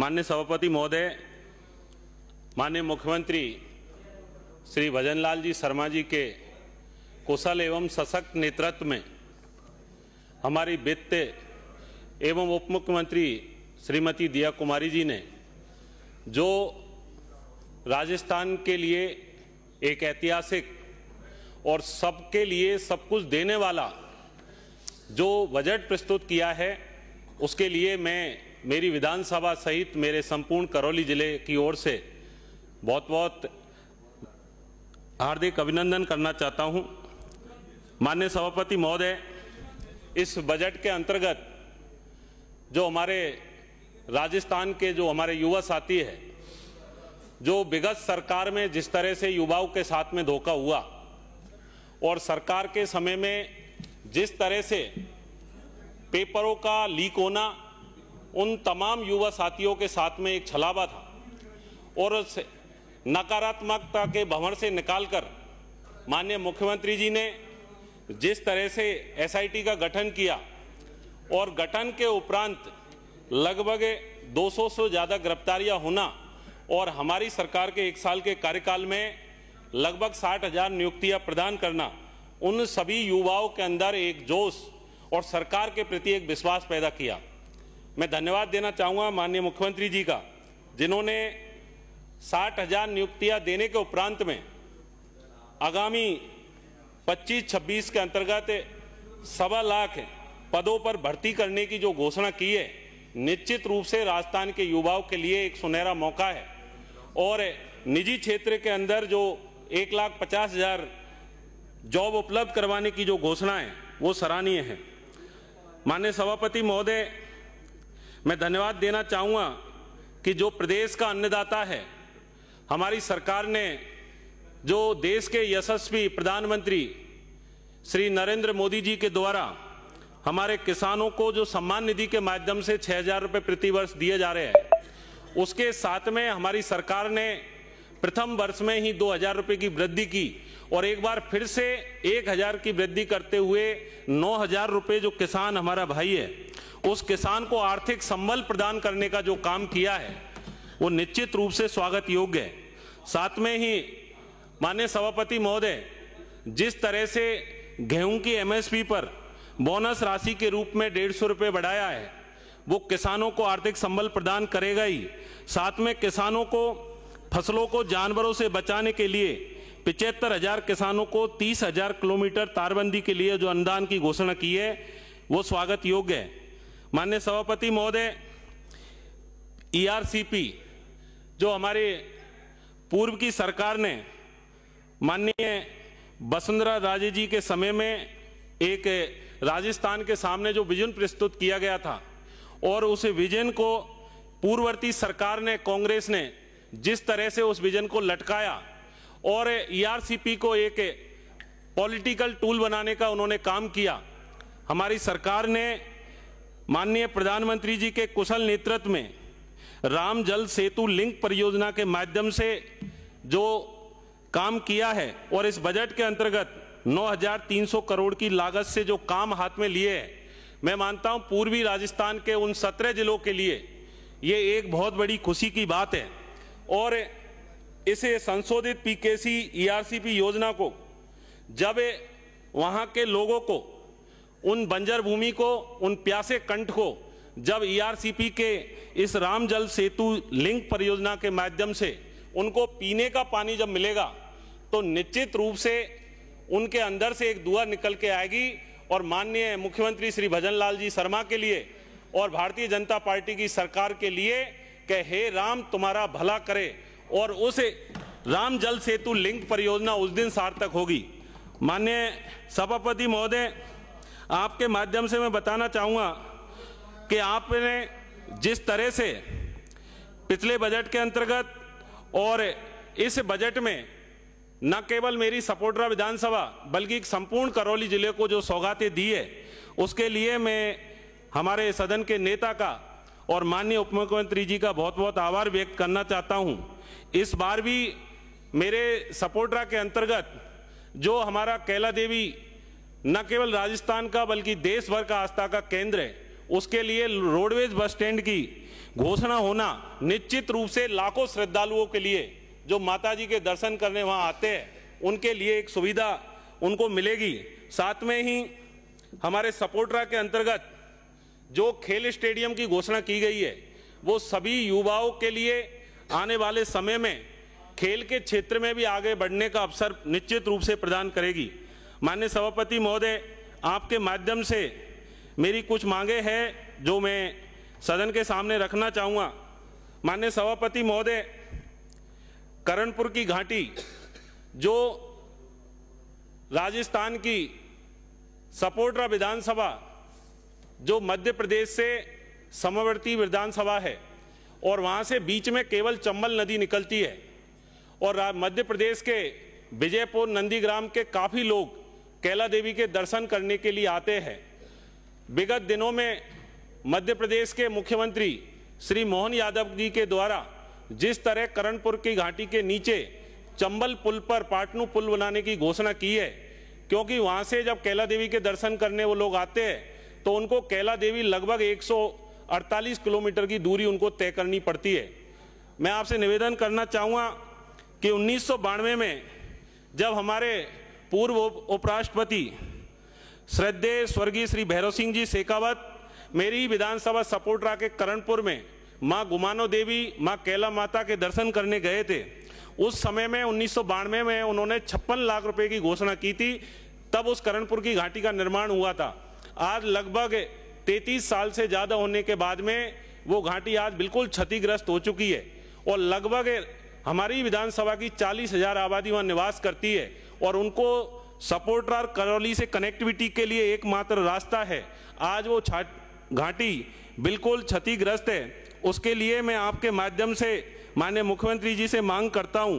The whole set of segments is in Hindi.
माननीय सभापति महोदय, माननीय मुख्यमंत्री श्री भजनलाल जी शर्मा जी के कुशल एवं सशक्त नेतृत्व में हमारी वित्त एवं उप मुख्यमंत्री श्रीमती दिया कुमारी जी ने जो राजस्थान के लिए एक ऐतिहासिक और सबके लिए सब कुछ देने वाला जो बजट प्रस्तुत किया है, उसके लिए मैं मेरी विधानसभा सहित मेरे संपूर्ण करौली जिले की ओर से बहुत बहुत हार्दिक अभिनंदन करना चाहता हूं। माननीय सभापति महोदय, इस बजट के अंतर्गत जो हमारे राजस्थान के जो हमारे युवा साथी है, जो विगत सरकार में जिस तरह से युवाओं के साथ में धोखा हुआ और सरकार के समय में जिस तरह से पेपरों का लीक होना उन तमाम युवा साथियों के साथ में एक छलावा था और उस नकारात्मकता के भंवर से निकालकर माननीय मुख्यमंत्री जी ने जिस तरह से एसआईटी का गठन किया और गठन के उपरांत लगभग 200 से ज़्यादा गिरफ्तारियां होना और हमारी सरकार के 1 साल के कार्यकाल में लगभग 60,000 नियुक्तियां प्रदान करना, उन सभी युवाओं के अंदर एक जोश और सरकार के प्रति एक विश्वास पैदा किया। मैं धन्यवाद देना चाहूँगा माननीय मुख्यमंत्री जी का, जिन्होंने 60,000 नियुक्तियां देने के उपरांत में आगामी 25-26 के अंतर्गत 1.25 लाख पदों पर भर्ती करने की जो घोषणा की है, निश्चित रूप से राजस्थान के युवाओं के लिए एक सुनहरा मौका है और निजी क्षेत्र के अंदर जो 1,50,000 जॉब उपलब्ध करवाने की जो घोषणा है वो सराहनीय है। माननीय सभापति महोदय, मैं धन्यवाद देना चाहूँगा कि जो प्रदेश का अन्नदाता है, हमारी सरकार ने जो देश के यशस्वी प्रधानमंत्री श्री नरेंद्र मोदी जी के द्वारा हमारे किसानों को जो सम्मान निधि के माध्यम से 6,000 रुपये प्रति वर्ष दिए जा रहे हैं, उसके साथ में हमारी सरकार ने प्रथम वर्ष में ही 2,000 रुपये की वृद्धि की और एक बार फिर से 1,000 की वृद्धि करते हुए 9,000 रुपये जो किसान हमारा भाई है, उस किसान को आर्थिक संबल प्रदान करने का जो काम किया है वो निश्चित रूप से स्वागत योग्य है। साथ में ही माननीय सभापति महोदय, जिस तरह से गेहूं की एमएसपी पर बोनस राशि के रूप में 150 रुपये बढ़ाया है, वो किसानों को आर्थिक संबल प्रदान करेगा ही, साथ में किसानों को फसलों को जानवरों से बचाने के लिए 75,000 किसानों को 30,000 किलोमीटर तारबंदी के लिए जो अनुदान की घोषणा की है वो स्वागत योग्य है। माननीय सभापति महोदय, ईआरसीपी जो हमारे पूर्व की सरकार ने माननीय वसुंधरा राजे जी के समय में एक राजस्थान के सामने जो विजन प्रस्तुत किया गया था और उस विजन को पूर्ववर्ती सरकार ने, कांग्रेस ने जिस तरह से उस विजन को लटकाया और ईआरसीपी को एक पॉलिटिकल टूल बनाने का उन्होंने काम किया, हमारी सरकार ने माननीय प्रधानमंत्री जी के कुशल नेतृत्व में राम जल सेतु लिंक परियोजना के माध्यम से जो काम किया है और इस बजट के अंतर्गत 9,300 करोड़ की लागत से जो काम हाथ में लिए है, मैं मानता हूं पूर्वी राजस्थान के उन 17 जिलों के लिए ये एक बहुत बड़ी खुशी की बात है और इसे संशोधित पीकेसी ईआरसीपी योजना को जब वहां के लोगों को, उन बंजर भूमि को, उन प्यासे कंठ को जब ईआरसीपी के इस राम जल सेतु लिंक परियोजना के माध्यम से उनको पीने का पानी जब मिलेगा तो निश्चित रूप से उनके अंदर से एक दुआ निकल के आएगी और माननीय मुख्यमंत्री श्री भजनलाल जी शर्मा के लिए और भारतीय जनता पार्टी की सरकार के लिए कि हे राम तुम्हारा भला करे और उस राम जल सेतु लिंक परियोजना उस दिन सार्थक होगी। माननीय सभापति महोदय, आपके माध्यम से मैं बताना चाहूँगा कि आपने जिस तरह से पिछले बजट के अंतर्गत और इस बजट में न केवल मेरी सपोटरा विधानसभा बल्कि संपूर्ण करौली जिले को जो सौगातें दी है, उसके लिए मैं हमारे सदन के नेता का और माननीय उप मुख्यमंत्री जी का बहुत बहुत आभार व्यक्त करना चाहता हूं। इस बार भी मेरे सपोटरा के अंतर्गत जो हमारा कैला देवी न केवल राजस्थान का बल्कि देश भर का आस्था का केंद्र है, उसके लिए रोडवेज बस स्टैंड की घोषणा होना निश्चित रूप से लाखों श्रद्धालुओं के लिए जो माताजी के दर्शन करने वहां आते हैं उनके लिए एक सुविधा उनको मिलेगी। साथ में ही हमारे सपोर्टरा के अंतर्गत जो खेल स्टेडियम की घोषणा की गई है वो सभी युवाओं के लिए आने वाले समय में खेल के क्षेत्र में भी आगे बढ़ने का अवसर निश्चित रूप से प्रदान करेगी। माननीय सभापति महोदय, आपके माध्यम से मेरी कुछ मांगे हैं जो मैं सदन के सामने रखना चाहूँगा। माननीय सभापति महोदय, करणपुर की घाटी जो राजस्थान की सपोर्टरा विधानसभा जो मध्य प्रदेश से समवर्ती विधानसभा है और वहां से बीच में केवल चंबल नदी निकलती है और मध्य प्रदेश के विजयपुर नंदीग्राम के काफी लोग कैला देवी के दर्शन करने के लिए आते हैं। विगत दिनों में मध्य प्रदेश के मुख्यमंत्री श्री मोहन यादव जी के द्वारा जिस तरह करणपुर की घाटी के नीचे चंबल पुल पर पाटनू पुल बनाने की घोषणा की है, क्योंकि वहां से जब कैला देवी के दर्शन करने वो लोग आते हैं तो उनको कैला देवी लगभग 148 किलोमीटर की दूरी उनको तय करनी पड़ती है। मैं आपसे निवेदन करना चाहूँगा कि 1992 में जब हमारे पूर्व उपराष्ट्रपति श्रद्धेय स्वर्गीय श्री भैरव सिंह जी शेखावत मेरी विधानसभा सपोर्टरा के करणपुर में माँ गुमानो देवी, माँ कैला माता के दर्शन करने गए थे, उस समय में 1992 में उन्होंने 56 लाख रुपए की घोषणा की थी। तब उस करणपुर की घाटी का निर्माण हुआ था। आज लगभग 33 साल से ज्यादा होने के बाद में वो घाटी आज बिल्कुल क्षतिग्रस्त हो चुकी है और लगभग हमारी विधानसभा की 40,000 आबादी वहां निवास करती है और उनको सपोर्टरा करौली से कनेक्टिविटी के लिए एकमात्र रास्ता है। आज वो घाटी बिल्कुल क्षतिग्रस्त है। उसके लिए मैं आपके माध्यम से माननीय मुख्यमंत्री जी से मांग करता हूं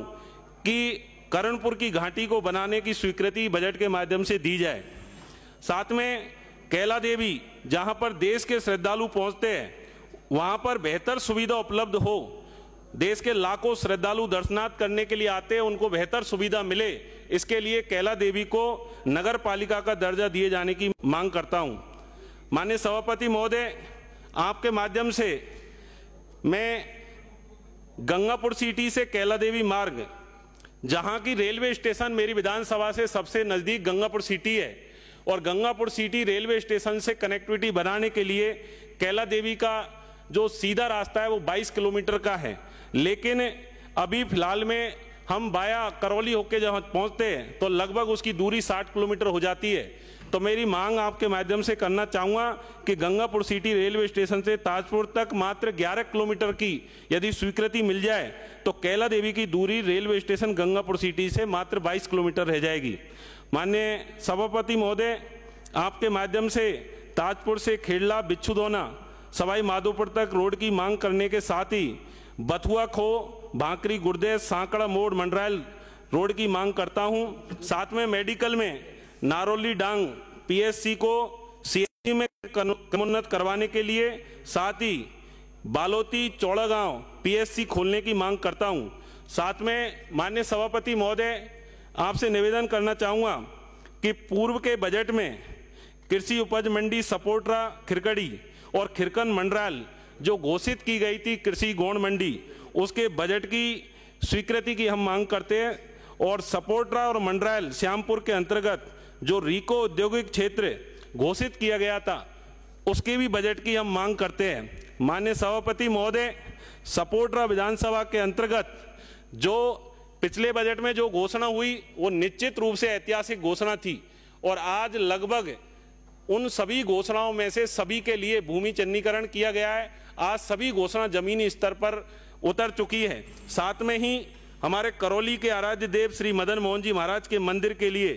कि करणपुर की घाटी को बनाने की स्वीकृति बजट के माध्यम से दी जाए। साथ में कैला देवी जहां पर देश के श्रद्धालु पहुंचते हैं वहां पर बेहतर सुविधा उपलब्ध हो। देश के लाखों श्रद्धालु दर्शनार्थ करने के लिए आते हैं, उनको बेहतर सुविधा मिले, इसके लिए कैला देवी को नगर पालिका का दर्जा दिए जाने की मांग करता हूं। माननीय सभापति महोदय, आपके माध्यम से मैं गंगापुर सिटी से कैला देवी मार्ग, जहां की रेलवे स्टेशन मेरी विधानसभा से सबसे नजदीक गंगापुर सिटी है और गंगापुर सिटी रेलवे स्टेशन से कनेक्टिविटी बनाने के लिए कैला देवी का जो सीधा रास्ता है वो 22 किलोमीटर का है, लेकिन अभी फिलहाल में हम बाया करौली होके जब पहुंचते हैं तो लगभग उसकी दूरी 60 किलोमीटर हो जाती है। तो मेरी मांग आपके माध्यम से करना चाहूँगा कि गंगापुर सिटी रेलवे स्टेशन से ताजपुर तक मात्र 11 किलोमीटर की यदि स्वीकृति मिल जाए तो कैला देवी की दूरी रेलवे स्टेशन गंगापुर सिटी से मात्र 22 किलोमीटर रह जाएगी। माननीय सभापति महोदय, आपके माध्यम से ताजपुर से खेड़ला बिच्छुदोना सवाई माधोपुर तक रोड की मांग करने के साथ ही बथुआ खो भांकरी गुर्दे सांकड़ा मोड़ मंडरायल रोड की मांग करता हूं। साथ में मेडिकल में नारोली डांग पीएससी को सीएचसी में क्रमोन्नत करवाने के लिए, साथ ही बालोती चौड़ागांव पीएससी खोलने की मांग करता हूं। साथ में माननीय सभापति महोदय, आपसे निवेदन करना चाहूँगा कि पूर्व के बजट में कृषि उपज मंडी सपोर्टरा खिरकड़ी और खिरकन मंडरायल जो घोषित की गई थी कृषि गौण मंडी, उसके बजट की स्वीकृति की हम मांग करते हैं और सपोर्टरा और मंडरायल श्यामपुर के अंतर्गत जो रीको औद्योगिक क्षेत्र घोषित किया गया था उसके भी बजट की हम मांग करते हैं। माननीय सभापति महोदय, सपोर्टरा विधानसभा के अंतर्गत जो पिछले बजट में जो घोषणा हुई वो निश्चित रूप से ऐतिहासिक घोषणा थी और आज लगभग उन सभी घोषणाओं में से सभी के लिए भूमि चिन्हीकरण किया गया है। आज सभी घोषणा जमीनी स्तर पर उतर चुकी है। साथ में ही हमारे करौली के आराध्य देव श्री मदन मोहन जी महाराज के मंदिर के लिए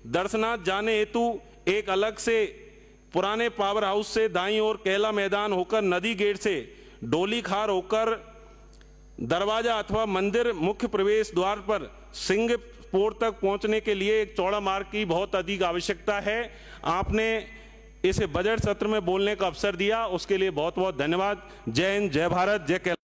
दर्शनार्थ जाने हेतु एक अलग से पुराने पावर हाउस से दाईं ओर कैला मैदान होकर नदी गेट से डोली खार होकर दरवाजा अथवा मंदिर मुख्य प्रवेश द्वार पर सिंहपुर तक पहुंचने के लिए एक चौड़ा मार्ग की बहुत अधिक आवश्यकता है। आपने इस बजट सत्र में बोलने का अवसर दिया, उसके लिए बहुत बहुत धन्यवाद। जय हिंद, जय भारत, जय कैलाश।